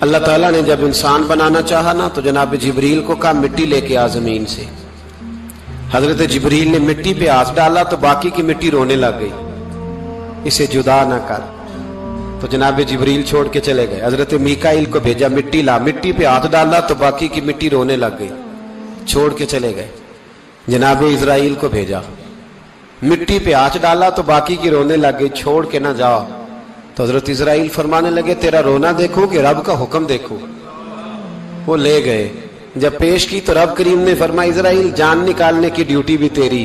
اللہ تعالیٰ نے جب انسان بنانا چاہا نا تو جناب جبریل کو کہا مٹی لے کے آ زمین سے. حضرت جبریل نے مٹی پہ ہاتھ ڈالا تو باقی کی مٹی رونے لگ گئی, اسے جدا نہ کر. تو جناب جبریل چھوڑ کے چلے گئے. حضرت میکائیل کو بھیجا مٹی لا, مٹی پہ ہاتھ ڈالا تو باقی کی مٹی رونے لگ گئی, چھوڑ کے چلے گئے. جناب اسرائیل کو بھیجا, مٹی پہ ہاتھ ڈالا تو باقی کی رونے لگ گئی, چھوڑ کے نہ جاؤ. تو حضرت اسرائیل فرمانے لگے تیرا رونا دیکھو کہ رب کا حکم دیکھو. وہ لے گئے, جب پیش کی تو رب کریم نے فرمایا اسرائیل جان نکالنے کی ڈیوٹی بھی تیری,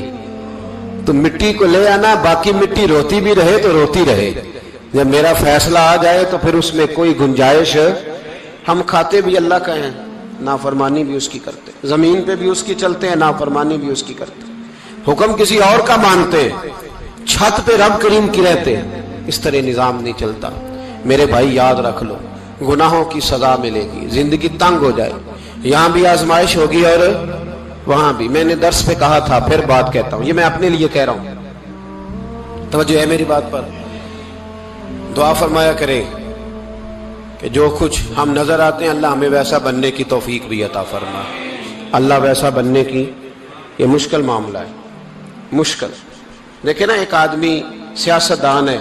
تو مٹی کو لے آنا, باقی مٹی روتی بھی رہے تو روتی رہے. جب میرا فیصلہ آ جائے تو پھر اس میں کوئی گنجائش, ہم کھاتے بھی اللہ کا ہیں, نافرمانی بھی اس کی کرتے, زمین پہ بھی اس کی چلتے ہیں, نافرمانی بھی اس کی کرتے, حکم کسی اور کا مانتے, چھت پہ رب کریم کی رہتے. اس طرح نظام نہیں چلتا. میرے بھائی یاد رکھ لو, گناہوں کی سزا ملے گی, زندگی تنگ ہو جائے, یہاں بھی آزمائش ہوگی اور وہاں بھی. میں نے درس پہ کہا تھا, پھر بات کہتا ہوں, یہ میں اپنے لیے کہہ رہا ہوں, توجہ ہے میری بات پر. دعا فرمایا کرے کہ جو کچھ ہم نظر آتے ہیں اللہ ہمیں ویسا بننے کی توفیق بھی عطا فرما. اللہ ویسا بننے کی یہ مشکل معاملہ ہے, مشکل. دیکھیں نا, ایک آدمی سیاستدان ہے,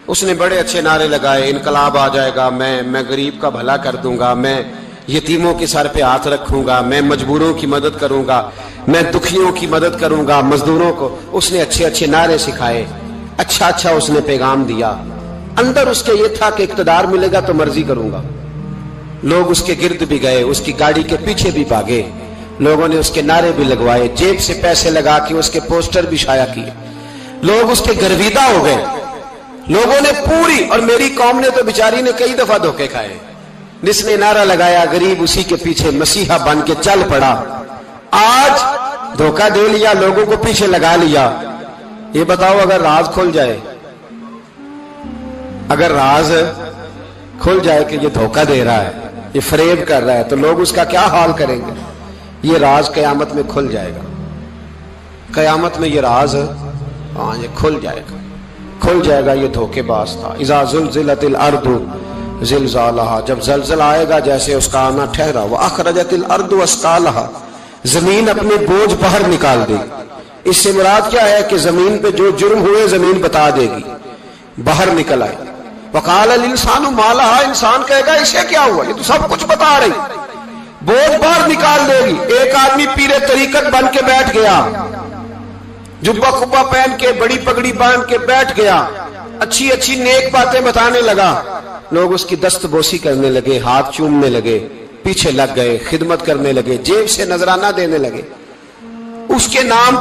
اس نے بڑے اچھے نعرے لگائے, انقلاب آ جائے گا, میں غریب کا بھلا کر دوں گا, میں یتیموں کے سر پہ ہاتھ رکھوں گا, میں مجبوروں کی مدد کروں گا, میں دکھیوں کی مدد کروں گا, مزدوروں کو. اس نے اچھے اچھے نعرے سکھائے, اچھا اس نے پیغام دیا. اندر اس کے یہ تھا کہ اقتدار ملے گا تو مرضی کروں گا. لوگ اس کے گرد بھی گئے, اس کی گاڑی کے پیچھے بھی بھاگے, لوگوں نے اس کے نعرے بھی لگوائے, جیب سے پیسے لگا کے اس کے پوسٹر بھی شائع کیے. لوگ اس کے گرویدہ ہو گئے. لوگوں نے پوری, اور میری قوم نے تو بیچاری نے کئی دفعہ دھوکے کھائے. جس نے نعرہ لگایا غریب اسی کے پیچھے مسیحا بن کے چل پڑا. آج دھوکہ دے لیا, لوگوں کو پیچھے لگا لیا. یہ بتاؤ اگر راز کھل جائے, اگر راز کھل جائے کہ یہ دھوکہ دے رہا ہے, یہ فریب کر رہا ہے, تو لوگ اس کا کیا حال کریں گے؟ یہ راز قیامت میں کھل جائے گا. قیامت میں یہ راز یہ کھل جائے گا, کھل جائے گا. یہ دھوکے باز تھا. اذا زلزلت الارض زلزالها, جب زلزلہ آئے گا جیسے اس کا آنا ٹھہرا. واخرجت الارض اثقالها, زمین اپنے بوجھ باہر نکال دے گی. اس سے مراد کیا ہے کہ زمین پہ جو جرم ہوئے زمین بتا دے گی, باہر نکل آئے. وقال الانسان ما لها, انسان کہے گا اسے کیا ہوا, یہ تو سب کچھ بتا رہی. بوجھ باہر نکال دے گی. ایک آدمی پیر طریقت بن کے بیٹھ گیا, جبہ کبا پہن کے, بڑی پگڑی باندھ کے بیٹھ گیا, اچھی اچھی نیک باتیں بتانے لگا. لوگ اس کی دست بوسی کرنے لگے, ہاتھ چومنے لگے, پیچھے لگ گئے, خدمت کرنے لگے, جیب سے نذرانہ دینے لگے. اس کے نام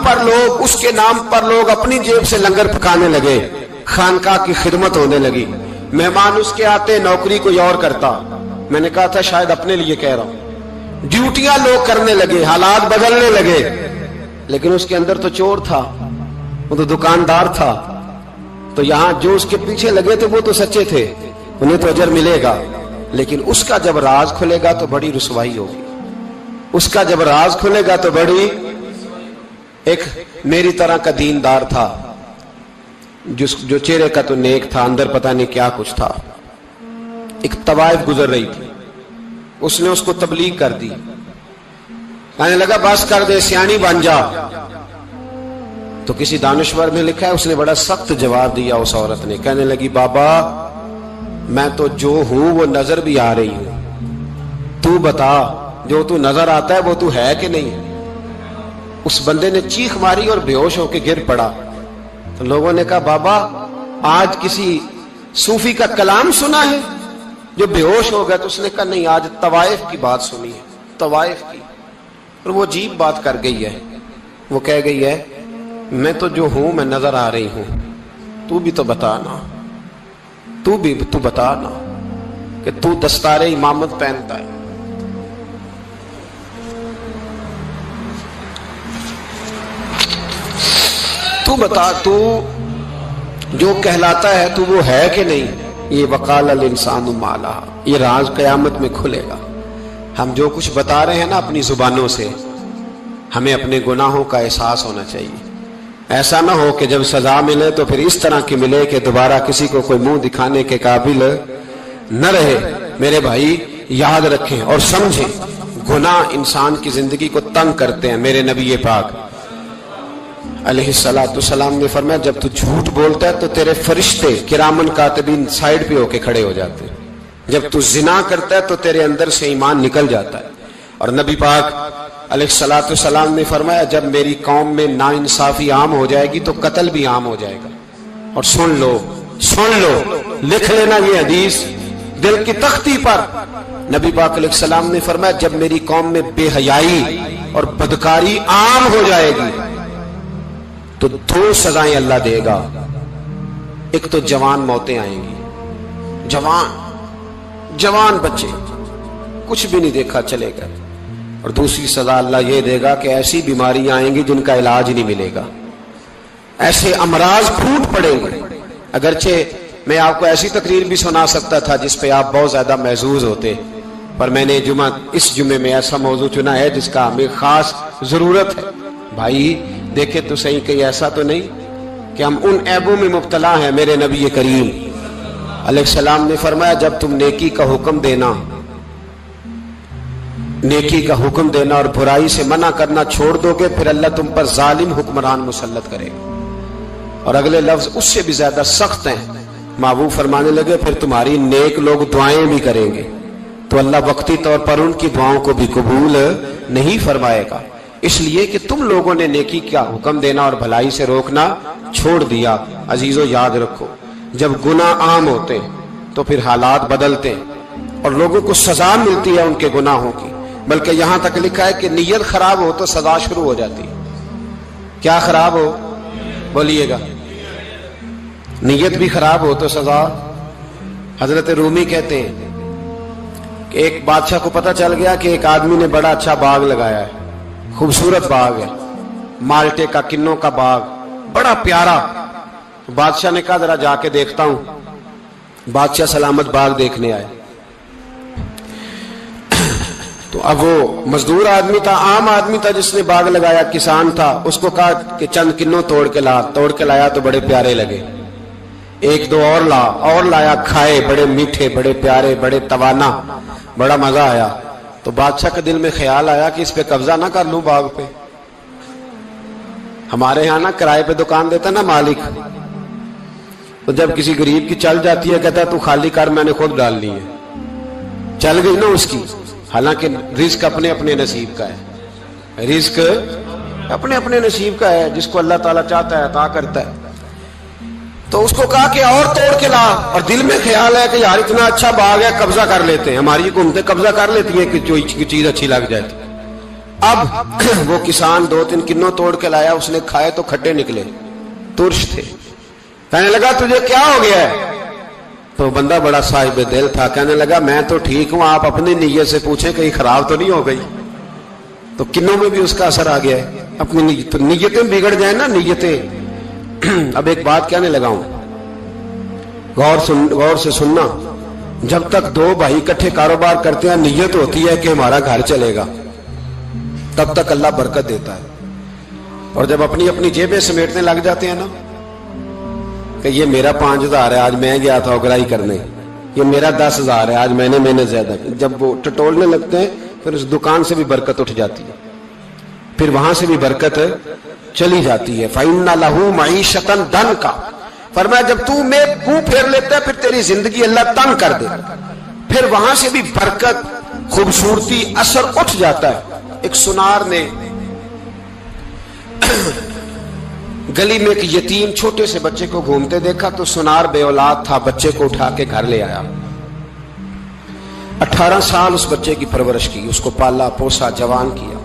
پر لوگ اپنی جیب سے لنگر پکانے لگے. خانقاہ کی خدمت ہونے لگی. مہمان اس کے آتے, نوکری کوئی اور کرتا. میں نے کہا تھا شاید اپنے لیے کہہ رہا ہوں. ڈیوٹیاں لوگ کرنے لگے, حالات بدلنے لگے. لیکن اس کے اندر تو چور تھا, وہ تو دکاندار تھا. تو یہاں جو اس کے پیچھے لگے تھے وہ تو سچے تھے, انہیں تو اجر ملے گا. لیکن اس کا جب راز کھلے گا تو بڑی رسوائی ہوگی. اس کا جب راز کھلے گا تو بڑی. ایک میری طرح کا دیندار تھا, جو چہرے کا تو نیک تھا, اندر پتہ نہیں کیا کچھ تھا. ایک طوائف گزر رہی تھی, اس نے اس کو تبلیغ کر دی. کہنے لگا بس کر دے, سیانی بن جا. تو کسی دانشور میں لکھا ہے اس نے بڑا سخت جواب دیا. اس عورت نے کہنے لگی بابا میں تو جو ہوں وہ نظر بھی آ رہی ہوں, تو بتا جو تو نظر آتا ہے وہ تو ہے کہ نہیں. اس بندے نے چیخ ماری اور بے ہوش ہو کے گر پڑا. تو لوگوں نے کہا بابا آج کسی صوفی کا کلام سنا ہے جو بے ہوش ہو گیا. تو اس نے کہا نہیں, آج طوائف کی بات سنی ہے, طوائف کی. اور وہ عجیب بات کر گئی ہے. وہ کہہ گئی ہے میں تو جو ہوں میں نظر آ رہی ہوں, تو بھی تو بتانا, تو بتانا کہ تو دستار امامت پہنتا ہے. تو بتا, تو جو کہلاتا ہے تو وہ ہے کہ نہیں. یہ وقال الانسان ما لها, یہ راز قیامت میں کھلے گا. ہم جو کچھ بتا رہے ہیں نا اپنی زبانوں سے, ہمیں اپنے گناہوں کا احساس ہونا چاہیے. ایسا نہ ہو کہ جب سزا ملے تو پھر اس طرح کی ملے کہ دوبارہ کسی کو کوئی منہ دکھانے کے قابل نہ رہے. میرے بھائی یاد رکھیں اور سمجھیں, گناہ انسان کی زندگی کو تنگ کرتے ہیں. میرے نبی پاک علیہ السلام نے فرمایا جب تو جھوٹ بولتا ہے تو تیرے فرشتے کرامن کاتبین سائیڈ پہ ہو کے کھڑے ہو جاتے ہیں. جب تو زنا کرتا ہے تو تیرے اندر سے ایمان نکل جاتا ہے. اور نبی پاک علیہ السلام نے فرمایا جب میری قوم میں ناانصافی عام ہو جائے گی تو قتل بھی عام ہو جائے گا. اور سن لو, لکھ لینا یہ حدیث دل کی تختی پر. نبی پاک علیہ السلام نے فرمایا جب میری قوم میں بے حیائی اور بدکاری عام ہو جائے گی تو 2 سزائیں اللہ دے گا. ایک تو جوان موتیں آئیں گی, جوان بچے کچھ بھی نہیں دیکھا چلے گئے. اور دوسری سزا اللہ یہ دے گا کہ ایسی بیماریاں آئیں گی جن کا علاج نہیں ملے گا, ایسے امراض پھوٹ پڑیں گے. اگرچہ میں آپ کو ایسی تقریر بھی سنا سکتا تھا جس پہ آپ بہت زیادہ محظوظ ہوتے, پر میں نے اس جمعے میں ایسا موضوع چنا ہے جس کا ہمیں خاص ضرورت ہے. بھائی دیکھے تو صحیح, کہیں ایسا تو نہیں کہ ہم ان عیبوں میں مبتلا ہیں. میرے نبی کریم علیہ السلام نے فرمایا جب تم نیکی کا حکم دینا اور برائی سے منع کرنا چھوڑ دو گے، پھر اللہ تم پر ظالم حکمران مسلط کرے گا۔ اور اگلے لفظ اس سے بھی زیادہ سخت ہیں۔ محبوب فرمانے لگے پھر تمہاری نیک لوگ دعائیں بھی کریں گے تو اللہ وقتی طور پر ان کی دعاؤں کو بھی قبول نہیں فرمائے گا، اس لیے کہ تم لوگوں نے نیکی کا حکم دینا اور بھلائی سے روکنا چھوڑ دیا۔ عزیزو یاد رکھو، جب گناہ عام ہوتے تو پھر حالات بدلتے اور لوگوں کو سزا ملتی ہے ان کے گناہوں کی، بلکہ یہاں تک لکھا ہے کہ نیت خراب ہو تو سزا شروع ہو جاتی ہے۔ کیا خراب ہو؟ بولیے گا۔ نیت بھی خراب ہو تو سزا۔ حضرت رومی کہتے ہیں کہ ایک بادشاہ کو پتہ چل گیا کہ ایک آدمی نے بڑا اچھا باغ لگایا ہے، خوبصورت باغ ہے، مالٹے کا، کنوں کا باغ، بڑا پیارا۔ بادشاہ نے کہا ذرا جا کے دیکھتا ہوں۔ بادشاہ سلامت باغ دیکھنے آئے تو اب وہ مزدور آدمی تھا، عام آدمی تھا جس نے باغ لگایا، کسان تھا، اس کو کہا کہ چند کنوں توڑ کے لایا تو بڑے پیارے لگے۔ ایک دو اور لایا، کھائے، بڑے میٹھے، بڑے پیارے، بڑے توانا، بڑا مزہ آیا۔ تو بادشاہ کے دل میں خیال آیا کہ اس پہ قبضہ نہ کر لوں باغ پہ۔ ہمارے یہاں نا کرائے پہ دکان دیتا نا مالک، تو جب کسی غریب کی چل جاتی ہے کہتا ہے تو خالی کر، میں نے خود ڈالنی ہے۔ چل گئی نا اس کی، حالانکہ رزق اپنے اپنے نصیب کا ہے، رزق اپنے اپنے نصیب کا ہے، جس کو اللہ تعالیٰ چاہتا ہے عطا کرتا ہے۔ تو اس کو کہا کہ اور توڑ کے لا، اور دل میں خیال ہے کہ یار اتنا اچھا باغ ہے، قبضہ کر لیتے ہیں۔ ہماری حکومتیں قبضہ کر لیتی ہیں کہ جو چیز اچھی لگ جائے۔ اب وہ کسان دو تین کنوں توڑ کے لایا، اس نے کھائے تو کھٹے نکلے، ترش تھے۔ کہنے لگا تجھے کیا ہو گیا ہے؟ تو بندہ بڑا صاحب دل تھا، کہنے لگا میں تو ٹھیک ہوں، آپ اپنی نیت سے پوچھیں کہیں خراب تو نہیں ہو گئی۔ تو کنوں میں بھی اس کا اثر آ گیا ہے، اپنی نیتیں بگڑ جائیں نا، نیتیں۔ اب ایک بات کہنے لگا ہوں، غور سے سننا، جب تک دو بھائی اکٹھے کاروبار کرتے ہیں نیت ہوتی ہے کہ ہمارا گھر چلے گا، تب تک اللہ برکت دیتا ہے۔ اور جب اپنی اپنی جیبیں سمیٹنے لگ جاتے ہیں نا کہ یہ میرا 5000 ہے، آج میں گیا تھا اگرائی کرنے، یہ میرا 10,000 ہے، آج میں نے زیادہ کی، جب وہ ٹٹولنے لگتے ہیں پھر اس دکان سے بھی برکت اٹھ جاتی ہے، پھر وہاں سے بھی برکت چلی جاتی ہے۔ فَإِنَّ لَهُ مَعِيشَةً ضَنْكَ، فرمایا جب تو میں منہ پھیر لیتا ہے پھر تیری زندگی اللہ تنگ کر دے، پھر وہاں سے بھی برکت، خوبصورتی، اثر اٹھ جاتا ہے۔ ایک سنار نے گلی میں ایک یتیم چھوٹے سے بچے کو گھومتے دیکھا تو سنار بے اولاد تھا، بچے کو اٹھا کے گھر لے آیا۔ 18 سال اس بچے کی پرورش کی، اس کو پالا پوسا، جوان کیا۔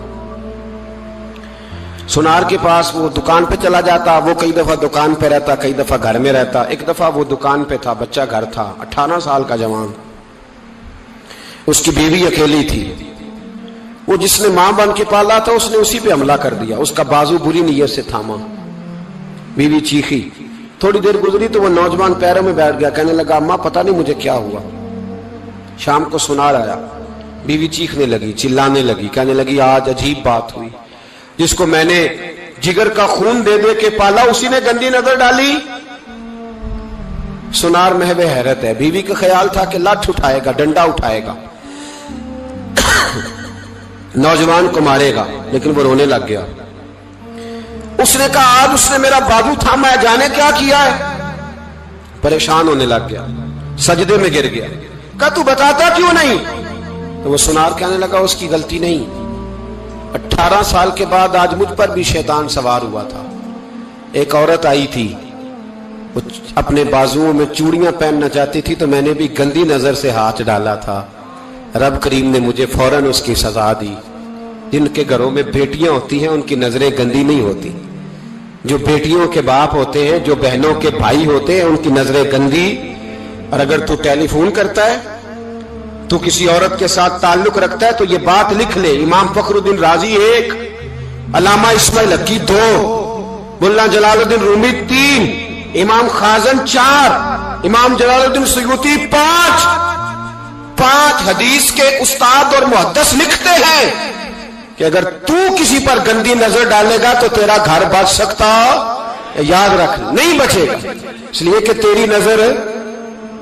سنار کے پاس وہ دکان پہ چلا جاتا، وہ کئی دفعہ دکان پہ رہتا، کئی دفعہ گھر میں رہتا۔ ایک دفعہ وہ دکان پہ تھا، بچہ گھر تھا، 18 سال کا جوان، اس کی بیوی اکیلی تھی۔ وہ جس نے ماں بن کے پالا تھا اس نے اسی پہ حملہ کر دیا، اس کا بازو بری نیت سے تھاما، بیوی چیخی۔ تھوڑی دیر گزری تو وہ نوجوان پیروں میں بیٹھ گیا، کہنے لگا اماں پتہ نہیں مجھے کیا ہوا۔ شام کو سنار آیا، بیوی چیخنے لگی، چلانے لگی، کہنے لگی آج عجیب بات ہوئی، جس کو میں نے جگر کا خون دے دے کے پالا اسی نے گندی نظر ڈالی۔ سنار محو حیرت ہے، بیوی کا خیال تھا کہ لٹھ اٹھائے گا، ڈنڈا اٹھائے گا، نوجوان کو مارے گا، لیکن وہ رونے لگ گیا۔ اس نے کہا آج اس نے میرا بازو تھاما ہے، جانے کیا کیا ہے؟ پریشان ہونے لگ گیا، سجدے میں گر گیا، کہا تو بتاتا کیوں نہیں؟ تو وہ سنار کہنے لگا اس کی غلطی نہیں، 18 سال کے بعد آج مجھ پر بھی شیطان سوار ہوا تھا۔ ایک عورت آئی تھی، وہ اپنے بازوؤں میں چوڑیاں پہننا چاہتی تھی تو میں نے بھی گندی نظر سے ہاتھ ڈالا تھا، رب کریم نے مجھے فوراً اس کی سزا دی۔ جن کے گھروں میں بیٹیاں ہوتی ہیں ان کی نظریں گندی نہیں ہوتی، جو بیٹیوں کے باپ ہوتے ہیں، جو بہنوں کے بھائی ہوتے ہیں، ان کی نظریں گندی۔ اور اگر تو ٹیلی فون کرتا ہے، تو کسی عورت کے ساتھ تعلق رکھتا ہے تو یہ بات لکھ لے، امام فخر الدین رازی 1، علامہ اسماعیل حقی 2، ملا جلال الدین رومی 3، امام خازن 4، امام جلال الدین سیوطی 5 حدیث کے استاد اور محدث لکھتے ہیں کہ اگر تو کسی پر گندی نظر ڈالے گا تو تیرا گھر بچ سکتا، یاد رکھ نہیں بچے گا، اس لیے کہ تیری نظر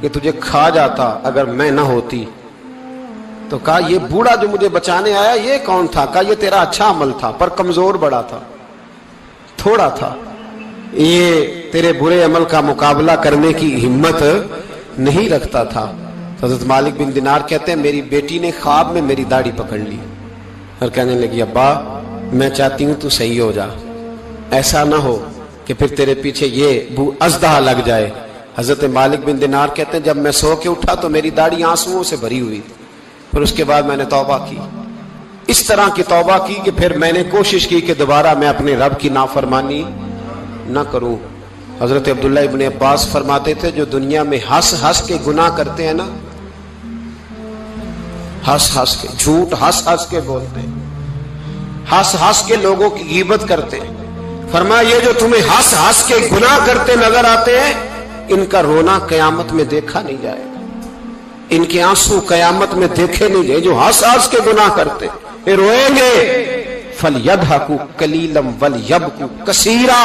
کہ تجھے کھا جاتا اگر میں نہ ہوتی. تو کہا یہ بوڑھا جو مجھے بچانے آیا یہ کون تھا؟ کہا یہ تیرا اچھا عمل تھا پر کمزور بڑا تھا، تھوڑا تھا، یہ تیرے برے عمل کا مقابلہ کرنے کی ہمت نہیں رکھتا تھا. حضرت مالک بن دینار کہتے ہیں میری بیٹی نے خواب میں میری داڑھی پکڑ لی اور کہنے لگی ابا میں چاہتی ہوں تو صحیح ہو جا، ایسا نہ ہو کہ پھر تیرے پیچھے یہ ازدہا لگ جائے. حضرت مالک بن دینار کہتے ہیں جب میں سو کے اٹھا تو میری داڑھی آنسوؤں سے بھری ہوئی تھی. پھر اس کے بعد میں نے توبہ کی، اس طرح کی توبہ کی کہ پھر میں نے کوشش کی کہ دوبارہ میں اپنے رب کی نافرمانی نہ کروں. حضرت عبداللہ ابن عباس فرماتے تھے جو دنیا میں ہنس ہنس کے گناہ کرتے ہیں نا، ہنس ہنس کے جھوٹ ہنس ہنس کے بولتے ہیں، ہنس ہنس کے لوگوں کی غیبت کرتے ہیں، فرمایا یہ جو تمہیں ہنس ہنس کے گناہ کرتے نظر آتے ہیں ان کا رونا قیامت میں دیکھا نہیں جائے گا، ان کے آنسو قیامت میں دیکھے نہیں جائے. جو ہنس ہنس کے گناہ کرتے یہ روئیں گے. فَلْيَضْحَكُوا قَلِيلًا وَلْيَبْكُوا كَثِيرًا.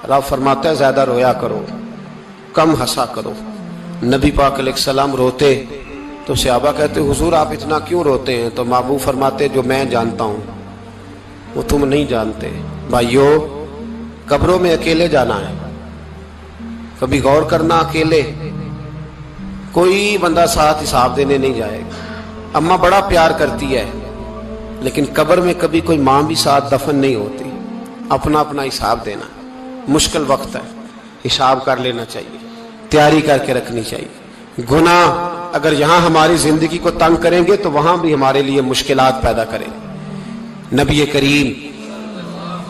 رب فرماتا ہے زیادہ رویا کرو کم ہنسا کرو. نبی پاک علیہ السلام روتے تو صحابہ کہتے حضور آپ اتنا کیوں روتے ہیں؟ تو محبوب فرماتے جو میں جانتا ہوں وہ تم نہیں جانتے. بھائیو قبروں میں اکیلے جانا ہے، کبھی غور کرنا اکیلے، کوئی بندہ ساتھ حساب دینے نہیں جائے گا. اماں بڑا پیار کرتی ہے لیکن قبر میں کبھی کوئی ماں بھی ساتھ دفن نہیں ہوتی. اپنا اپنا حساب دینا مشکل وقت ہے، حساب کر لینا چاہیے، تیاری کر کے رکھنی چاہیے. گناہ اگر یہاں ہماری زندگی کو تنگ کریں گے تو وہاں بھی ہمارے لیے مشکلات پیدا کریں گے. نبی کریم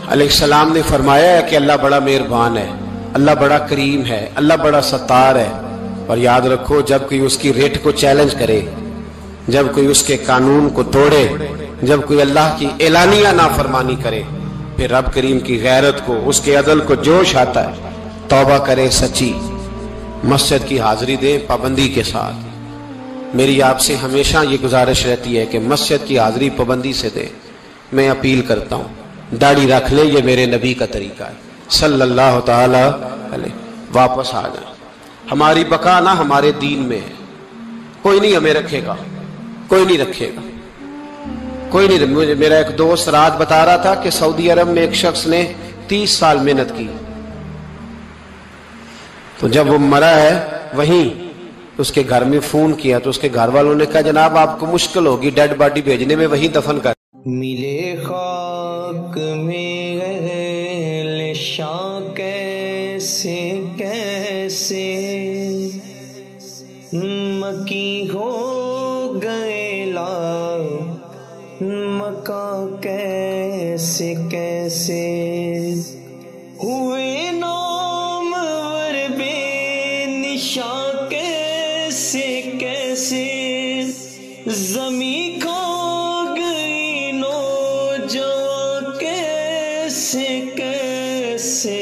علیہ السلام نے فرمایا ہے کہ اللہ بڑا مہربان ہے، اللہ بڑا کریم ہے، اللہ بڑا ستار ہے. اور یاد رکھو جب کوئی اس کی ریٹ کو چیلنج کرے، جب کوئی اس کے قانون کو توڑے، جب کوئی اللہ کی اعلانیہ نافرمانی کرے، پھر رب کریم کی غیرت کو، اس کے عدل کو جوش آتا ہے. توبہ کرے سچی، مسجد کی حاضری دیں پابندی کے ساتھ. میری آپ سے ہمیشہ یہ گزارش رہتی ہے کہ مسجد کی حاضری پابندی سے دیں. میں اپیل کرتا ہوں داڑھی رکھ لیں، یہ میرے نبی کا طریقہ ہے صلی اللہ تعالی علیہ. واپس آ جائیں. ہماری بقا نہ ہمارے دین میں ہے. کوئی نہیں ہمیں رکھے گا، کوئی نہیں رکھے گا، کوئی نہیں. میرا ایک دوست رات بتا رہا تھا کہ سعودی عرب میں ایک شخص نے 30 سال محنت کی، تو جب وہ مرا ہے وہیں اس کے گھر میں فون کیا تو اس کے گھر والوں نے کہا جناب آپ کو مشکل ہوگی ڈیڈ باڈی بھیجنے میں، وہیں دفن کر. ملے خاک میں اہل شاہ کیسے کیسے مکی ہو گئے لا مکہ کیسے کیسے ہوئے نامور بے نشاں کیسے کیسے زمین کھا گئی نوجوان کیسے کیسے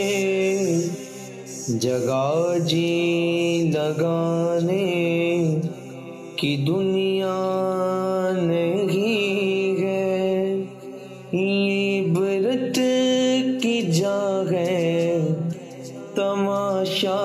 جگہ جی لگانے کی دنیا نہیں ہے، یہ عبرت کی جا ہے تماشا